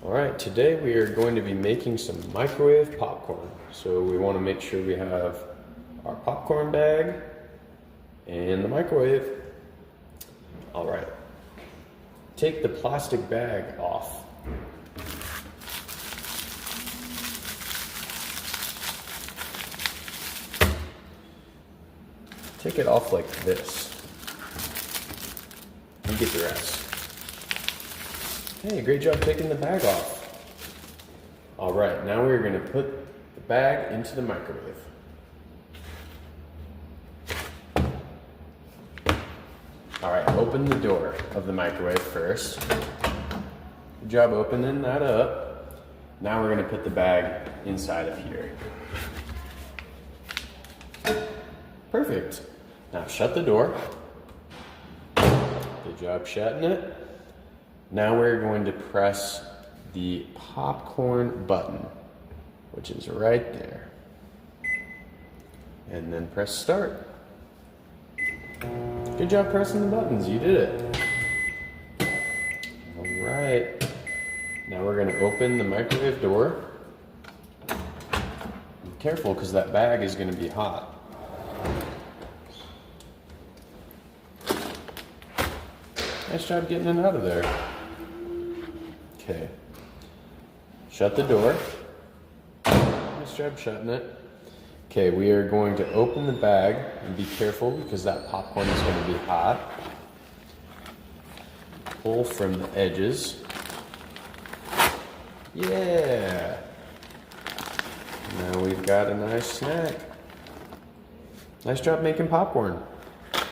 Alright, today we are going to be making some microwave popcorn. So we want to make sure we have our popcorn bag and the microwave. Alright, take the plastic bag off. Take it off like this. You get the rest. Hey, great job taking the bag off. All right, now we're gonna put the bag into the microwave. All right, open the door of the microwave first. Good job opening that up. Now we're gonna put the bag inside of here. Perfect. Now shut the door. Good job shutting it. Now we're going to press the popcorn button, which is right there. And then press start. Good job pressing the buttons, you did it. All right. Now we're gonna open the microwave door. Be careful, because that bag is gonna be hot. Nice job getting it out of there. Okay. Shut the door. Nice job shutting it. Okay, we are going to open the bag and be careful because that popcorn is going to be hot. Pull from the edges. Yeah. Now we've got a nice snack. Nice job making popcorn.